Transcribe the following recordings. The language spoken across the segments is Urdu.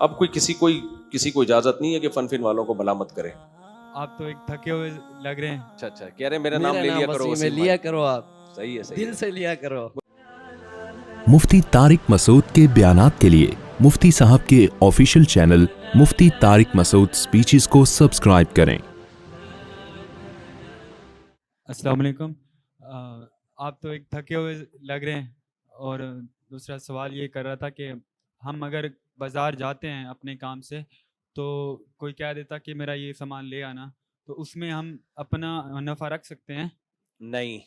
اب کسی کو اجازت نہیں ہے کہ فن فن والوں کو ملامت کرے. آپ تو ایک تھکے ہوئے لگ رہے ہیں. اچھا کہہ رہے ہیں میرا نام لے لیا کرو وسیم لیا کرو آپ صحیح ہے دل سے لیا کرو. مفتی طارق مسعود کے بیانات کے لیے مفتی صاحب کے آفیشیل چینل مفتی طارق مسعود سپیچز کو سبسکرائب کریں. السلام علیکم. آپ تو ایک تھکے ہوئے لگ رہے ہیں. اور دوسرا سوال یہ کر رہا تھا کہ ہم اگر بازار جاتے ہیں اپنے کام سے تو کوئی کہہ دیتا کہ میرا یہ سامان لے آنا, تو اس میں ہم اپنا نفع رکھ سکتے ہیں؟ نہیں.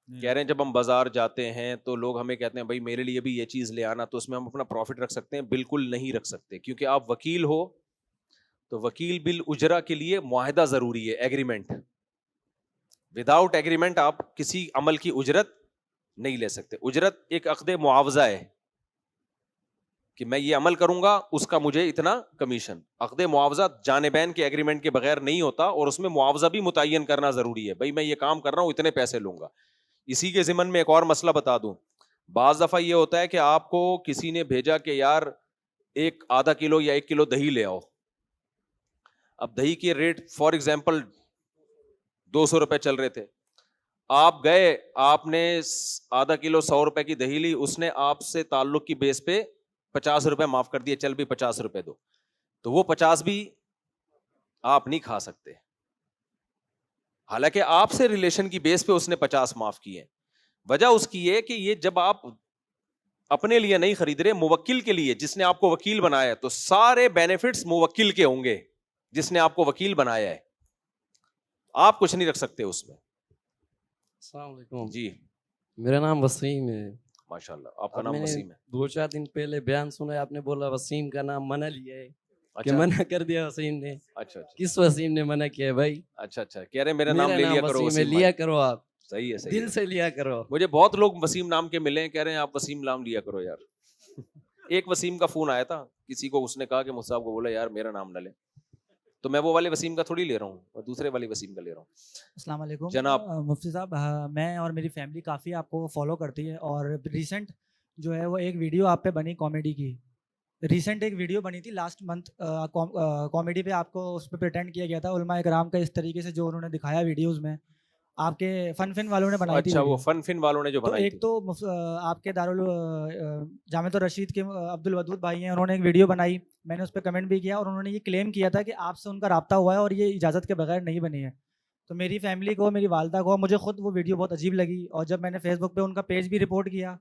کہہ رہے ہیں جب ہم بازار جاتے ہیں تو لوگ ہمیں کہتے ہیں بھائی میرے لیے بھی یہ چیز لے آنا, تو اس میں ہم اپنا پروفٹ رکھ سکتے ہیں؟ بالکل نہیں رکھ سکتے, کیونکہ آپ وکیل ہو تو وکیل بالاجرہ کے لیے معاہدہ ضروری ہے, ایگریمنٹ. وداؤٹ ایگریمنٹ آپ کسی عمل کی اجرت نہیں لے سکتے. اجرت ایک عقد معاوضہ ہے کہ میں یہ عمل کروں گا اس کا مجھے اتنا کمیشن. عقد معاوضہ جانبین کے ایگریمنٹ کے بغیر نہیں ہوتا, اور اس میں معاوضہ بھی متعین کرنا ضروری ہے. بھائی میں یہ کام کر رہا ہوں اتنے پیسے لوں گا. اسی کے ضمن میں ایک اور مسئلہ بتا دوں. بعض دفعہ یہ ہوتا ہے کہ آپ کو کسی نے بھیجا کہ یار ایک آدھا کلو یا 1 کلو دہی لے آؤ. اب دہی کے ریٹ فار ایگزامپل 200 روپے چل رہے تھے. آپ گئے, آپ نے آدھا کلو 100 روپے کی دہی لی, اس نے آپ سے تعلق کی بیس پہ 50 روپے معاف کر دیے, چل بھی 50 روپے دو. تو وہ 50 بھی آپ نہیں کھا سکتے, حالانکہ آپ سے ریلیشن کی بیس پہ اس نے 50 معاف کیے. وجہ اس کی یہ کہ یہ جب آپ اپنے لیے نہیں خرید رہے, موکل کے لیے, جس نے آپ کو وکیل بنایا ہے, تو سارے بینیفٹس موکل کے ہوں گے جس نے آپ کو وکیل بنایا ہے. آپ کچھ نہیں رکھ سکتے اس میں. السلام علیکم جی میرا نام وسیم ہے. ماشاءاللہ آپ کا نام وسیم ہے. 2-4 دن پہلے بیان سنا, آپ نے بولا وسیم کا نام منع لیا ہے. کہ اچھا منع کر دیا وسیم نے. اچھا کس وسیم نے منع کیا ہے بھائی؟ اچھا کہہ رہے ہیں میرا نام لے لیا کرو وسیم ہے, لیا کرو آپ صحیح ہے دل سے لیا کرو. مجھے بہت لوگ وسیم نام کے ملے ہیں, کہہ رہے ہیں آپ وسیم نام لیا کرو یار. ایک وسیم کا فون آیا تھا کسی کو, اس نے کہا کہ مجھ صاحب کو بولا یار میرا نام نہ لے, تو میں وہ والے وسیم کا تھوڑی لے رہا ہوں, اور دوسرے والے وسیم کا لے رہا ہوں. السلام علیکم جناب. مفتی صاحب, میں اور میری فیملی کافی آپ کو فالو کرتی ہے, اور ریسنٹ جو ہے وہ ایک ویڈیو آپ پہ بنی کامیڈی کی. ریسنٹ ایک ویڈیو بنی تھی لاسٹ منتھ کامیڈی پہ, آپ کو اس پہ پریٹینڈ کیا گیا تھا علماء اکرام کا, اس طریقے سے جو انہوں نے دکھایا ویڈیوز میں, آپ کے فن والوں نے بنائی تھی. اچھا وہ فن والوں نے جو تو بنائی ایک تو آپ کے جامعۃ الرشید کے عبد الودود بھائی ہیں, انہوں نے ایک ویڈیو بنائی, میں نے اس پہ کمنٹ بھی کیا, اور انہوں نے یہ کلیم کیا تھا کہ آپ سے ان کا رابطہ ہوا ہے اور یہ اجازت کے بغیر نہیں بنی ہے. تو میری فیملی کو, میری والدہ کو, مجھے خود وہ ویڈیو بہت عجیب لگی, اور جب میں نے فیس بک پہ ان کا پیج بھی رپورٹ کیا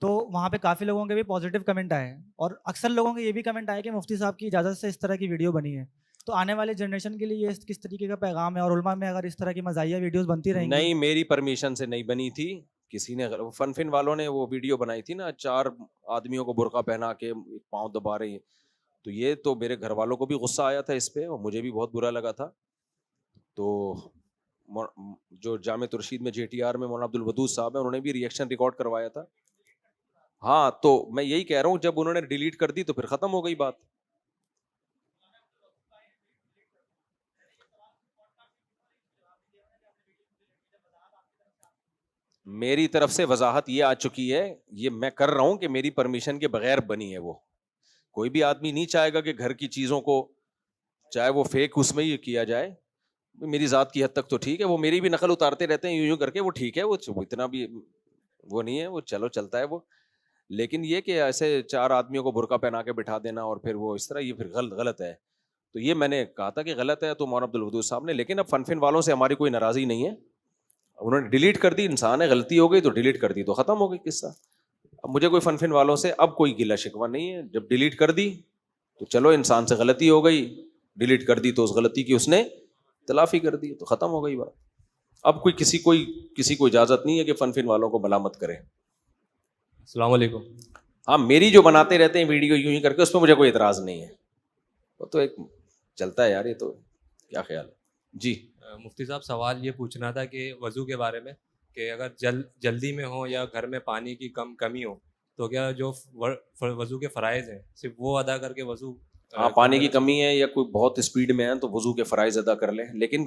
تو وہاں پہ کافی لوگوں کے بھی پازیٹیو کمنٹ آئے, اور اکثر لوگوں کے یہ بھی کمنٹ آئے کہ مفتی صاحب کی اجازت سے اس طرح کی ویڈیو بنی ہے. تو آنے والے جنریشن کے لیے یہ کس طریقے کا پیغام ہے, اور علماء میں اگر اس طرح کی مزاحیہ ویڈیوز بنتی رہیں گی؟ نہیں, میری پرمیشن سے نہیں بنی تھی, کسی نے فن والوں نے وہ ویڈیو بنائی تھی نا, 4 آدمیوں کو برقع پہنا کے پاؤں دبا رہے ہیں, تو یہ تو میرے گھر والوں کو بھی غصہ آیا تھا اس پہ, اور مجھے بھی بہت برا لگا تھا. تو جو جامع الرشید میں JTR میں مولانا عبد الودود صاحب ہیں, انہوں نے بھی ریئیکشن ریکارڈ کروایا تھا. ہاں تو میں یہی کہہ رہا ہوں, جب انہوں نے ڈیلیٹ کر دی تو پھر ختم ہو گئی بات. میری طرف سے وضاحت یہ آ چکی ہے, یہ میں کر رہا ہوں کہ میری پرمیشن کے بغیر بنی ہے. وہ کوئی بھی آدمی نہیں چاہے گا کہ گھر کی چیزوں کو, چاہے وہ فیک اس میں ہی کیا جائے. میری ذات کی حد تک تو ٹھیک ہے, وہ میری بھی نقل اتارتے رہتے ہیں یوں کر کے, وہ ٹھیک ہے, وہ اتنا بھی وہ نہیں ہے, وہ چلو چلتا ہے وہ. لیکن یہ کہ ایسے 4 آدمیوں کو برقع پہنا کے بٹھا دینا اور پھر وہ اس طرح, یہ پھر غلط ہے. تو یہ میں نے کہا تھا کہ غلط ہے تو مولانا عبد الودود صاحب نے, لیکن اب فن والوں سے ہماری کوئی ناراضی نہیں ہے, انہوں نے ڈیلیٹ کر دی. انسان ہے, غلطی ہو گئی تو ڈیلیٹ کر دی تو ختم ہو گئی قصہ. اب مجھے کوئی فن والوں سے اب کوئی گلہ شکوہ نہیں ہے. جب ڈیلیٹ کر دی تو چلو, انسان سے غلطی ہو گئی, ڈیلیٹ کر دی تو اس غلطی کی اس نے تلافی کر دی, تو ختم ہو گئی بات. اب کسی کو اجازت نہیں ہے کہ فن والوں کو ملامت کرے. السلام علیکم. ہاں, میری جو بناتے رہتے ہیں ویڈیو یوں ہی کر کے, اس پہ مجھے کوئی اعتراض نہیں ہے, وہ تو ایک چلتا ہے یار, یہ تو کیا خیال ہے. جی مفتی صاحب, سوال یہ پوچھنا تھا کہ وضو کے بارے میں, کہ اگر جلدی میں ہو یا گھر میں پانی کی کمی ہو تو کیا جو وضو کے فرائض ہیں صرف وہ ادا کر کے وضو, ہاں پانی کی کمی ہے یا کوئی بہت اسپیڈ میں ہے تو وضو کے فرائض ادا کر لیں, لیکن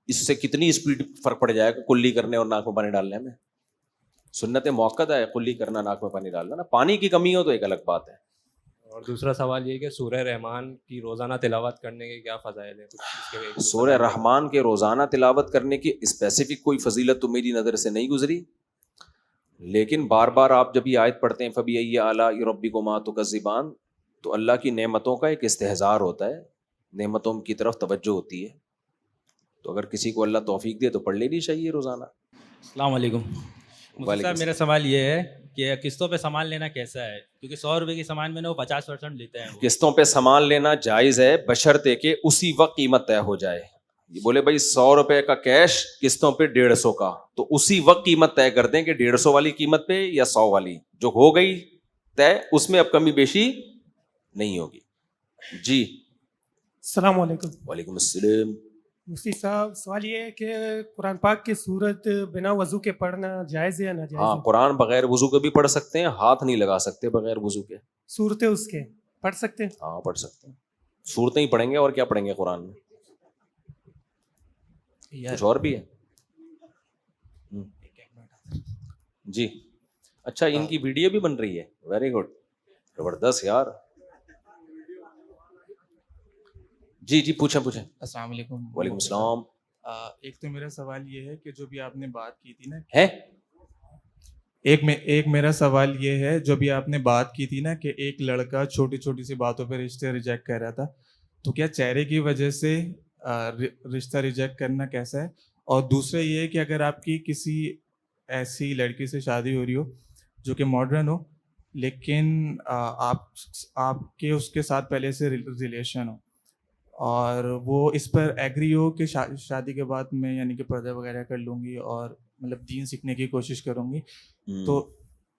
اس سے کتنی اسپیڈ فرق پڑ جائے گا کلی کرنے اور ناک میں پانی ڈالنے میں. سنت موقت ہے کلی کرنا, ناک میں پانی ڈالنا نا. پانی کی کمی ہو تو ایک الگ بات ہے. اور دوسرا سوال یہ کہ سورہ رحمان کی روزانہ تلاوت کرنے کے کیا فضائل ہیں؟ کچھ اس کے سورہ رحمان کے روزانہ تلاوت کرنے کی اسپیسیفک کوئی فضیلت تو میری نظر سے نہیں گزری، لیکن بار بار آپ جب یہ آیت پڑھتے ہیں فَبِأَيِّ آلَاءِ رَبِّكُمَا تُكَذِّبَانِ، تو اللہ کی نعمتوں کا ایک استحضار ہوتا ہے، نعمتوں کی طرف توجہ ہوتی ہے، تو اگر کسی کو اللہ توفیق دے تو پڑھ لینی چاہیے روزانہ۔ السلام علیکم مفتی صاحب، میرا سوال یہ ہے کہ قسطوں پہ سامان لینا کیسا ہے؟ کیونکہ 100 روپے کی سامان میں نے وہ 50% لیتے ہیں۔ قسطوں پہ سامان لینا جائز ہے بشرطے کہ اسی وقت قیمت طے ہو جائے۔ یہ بولے بھائی 100 روپے کا کیش قسطوں پہ 150 کا، تو اسی وقت قیمت طے کر دیں کہ 150 والی قیمت پہ یا 100 والی، جو ہو گئی طے اس میں اب کمی بیشی نہیں ہوگی۔ جی السلام علیکم۔ وعلیکم السلام۔ مفتی صاحب، سوال یہ ہے کہ قرآن پاک کی سورت بنا وضو کے پڑھنا جائز ہے یا ناجائز؟ ہاں، قرآن بغیر وضو کے بھی پڑھ سکتے ہیں، ہاتھ نہیں لگا سکتے بغیر وضو کے۔ صورتیں اس کے پڑھ سکتے ہیں؟ ہاں پڑھ سکتے ہیں، صورتیں ہی پڑھیں گے اور کیا پڑھیں گے قرآن میں، کچھ اور بھی ہے؟ جی اچھا، ان کی ویڈیو بھی بن رہی ہے، ویری گڈ، زبردست یار۔ جی جی پوچھیں۔ السلام علیکم۔ وعلیکم السلام۔ ایک تو میرا سوال یہ ہے کہ جو بھی آپ نے بات کی تھی نا، ہے ایک میرا سوال یہ ہے، جو بھی آپ نے بات کی تھی نا کہ ایک لڑکا چھوٹی چھوٹی سی باتوں پہ رشتے ریجیکٹ کر رہا تھا، تو کیا چہرے کی وجہ سے رشتہ ریجیکٹ کرنا کیسا ہے؟ اور دوسرا یہ ہے کہ اگر آپ کی کسی ایسی لڑکی سے شادی ہو رہی ہو جو کہ ماڈرن ہو، لیکن آپ کے اس کے ساتھ پہلے سے ریلیشن ہو، اور وہ اس پر ایگری ہو کہ شادی کے بعد میں یعنی کہ پردہ وغیرہ کر لوں گی اور مطلب دین سیکھنے کی کوشش کروں گی، تو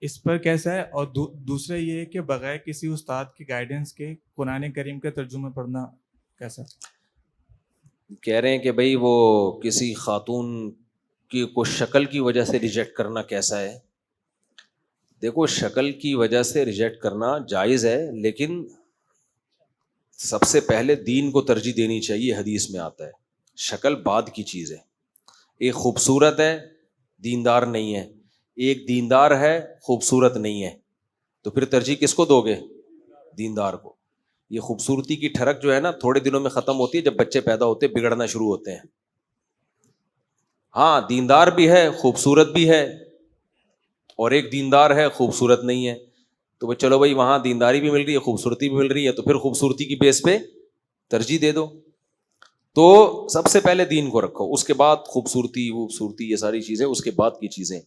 اس پر کیسا ہے؟ اور دوسرا یہ ہے کہ بغیر کسی استاد کی گائیڈنس کے قرآن کریم کا ترجمہ پڑھنا کیسا؟ کہہ رہے ہیں کہ بھئی وہ کسی خاتون کی کو شکل کی وجہ سے ریجیکٹ کرنا کیسا ہے؟ دیکھو، شکل کی وجہ سے ریجیکٹ کرنا جائز ہے، لیکن سب سے پہلے دین کو ترجیح دینی چاہیے، حدیث میں آتا ہے شکل بعد کی چیز ہے۔ ایک خوبصورت ہے دیندار نہیں ہے، ایک دیندار ہے خوبصورت نہیں ہے، تو پھر ترجیح کس کو دو گے؟ دیندار کو۔ یہ خوبصورتی کی ٹھڑک جو ہے نا تھوڑے دنوں میں ختم ہوتی ہے، جب بچے پیدا ہوتے بگڑنا شروع ہوتے ہیں۔ ہاں، دیندار بھی ہے خوبصورت بھی ہے، اور ایک دیندار ہے خوبصورت نہیں ہے، تو چلو بھائی وہاں دینداری بھی مل رہی ہے خوبصورتی بھی مل رہی ہے، تو پھر خوبصورتی کی بیس پہ ترجیح دے دو۔ تو سب سے پہلے دین کو رکھو، اس کے بعد خوبصورتی یہ ساری چیزیں اس کے بعد کی چیزیں۔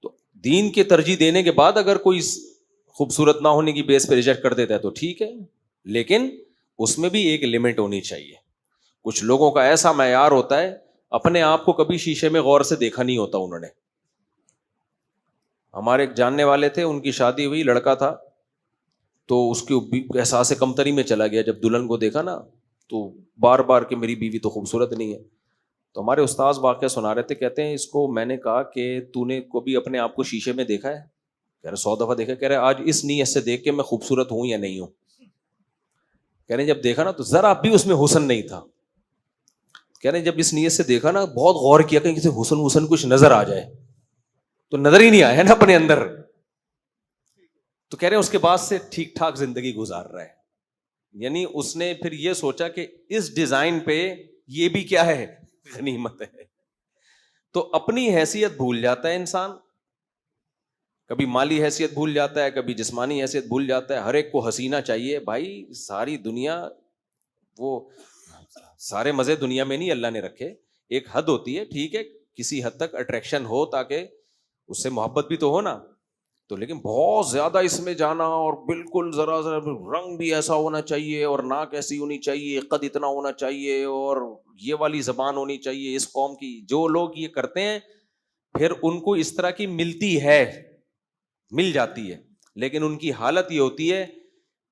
تو دین کے ترجیح دینے کے بعد اگر کوئی خوبصورت نہ ہونے کی بیس پہ ریجیکٹ کر دیتا ہے تو ٹھیک ہے، لیکن اس میں بھی ایک لمٹ ہونی چاہیے۔ کچھ لوگوں کا ایسا معیار ہوتا ہے، اپنے آپ کو کبھی شیشے میں غور سے دیکھا نہیں ہوتا انہوں نے۔ ہمارے ایک جاننے والے تھے، ان کی شادی ہوئی، لڑکا تھا، تو اس کے احساس کمتری میں چلا گیا، جب دلہن کو دیکھا نا تو بار بار کہ میری بیوی تو خوبصورت نہیں ہے۔ تو ہمارے استاذ واقعہ سنا رہے تھے، کہتے ہیں اس کو میں نے کہا کہ تو نے کبھی اپنے آپ کو شیشے میں دیکھا ہے؟ کہہ رہے 100 دفعہ دیکھا۔ کہہ رہے آج اس نیت سے دیکھ کے میں خوبصورت ہوں یا نہیں ہوں۔ کہہ رہے جب دیکھا نا تو ذرا بھی اس میں حسن نہیں تھا۔ کہہ رہے جب اس نیت سے دیکھا نا بہت غور کیا کہ کسی حسن کچھ نظر آ جائے، تو نظر ہی نہیں آیا نا اپنے اندر۔ تو کہہ رہے اس کے بعد سے ٹھیک ٹھاک زندگی گزار رہا ہے، یعنی اس نے پھر یہ سوچا کہ اس ڈیزائن پہ یہ بھی کیا ہے، غنیمت ہے۔ تو اپنی حیثیت بھول جاتا ہے انسان، کبھی مالی حیثیت بھول جاتا ہے، کبھی جسمانی حیثیت بھول جاتا ہے۔ ہر ایک کو حسینہ چاہیے بھائی، ساری دنیا، وہ سارے مزے دنیا میں نہیں اللہ نے رکھے، ایک حد ہوتی ہے، ٹھیک ہے کسی حد تک اٹریکشن ہو تاکہ اس سے محبت بھی تو ہو نا، تو لیکن بہت زیادہ اس میں جانا اور بالکل ذرا رنگ بھی ایسا ہونا چاہیے اور ناک ایسی ہونی چاہیے، قد اتنا ہونا چاہیے اور یہ والی زبان ہونی چاہیے اس قوم کی، جو لوگ یہ کرتے ہیں پھر ان کو اس طرح کی مل جاتی ہے، لیکن ان کی حالت یہ ہوتی ہے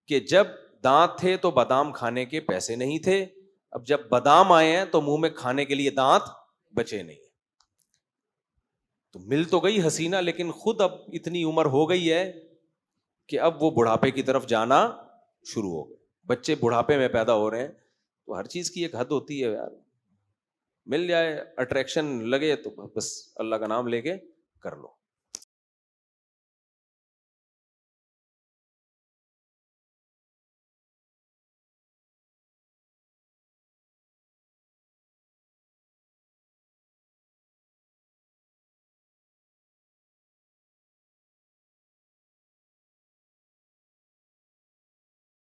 کہ جب دانت تھے تو بادام کھانے کے پیسے نہیں تھے، اب جب بادام آئے ہیں تو منہ میں کھانے کے لیے دانت بچے نہیں۔ تو مل تو گئی حسینہ، لیکن خود اب اتنی عمر ہو گئی ہے کہ اب وہ بڑھاپے کی طرف جانا شروع ہو گئے، بچے بڑھاپے میں پیدا ہو رہے ہیں، تو ہر چیز کی ایک حد ہوتی ہے یار، مل جائے اٹریکشن لگے تو بس اللہ کا نام لے کے کر لو۔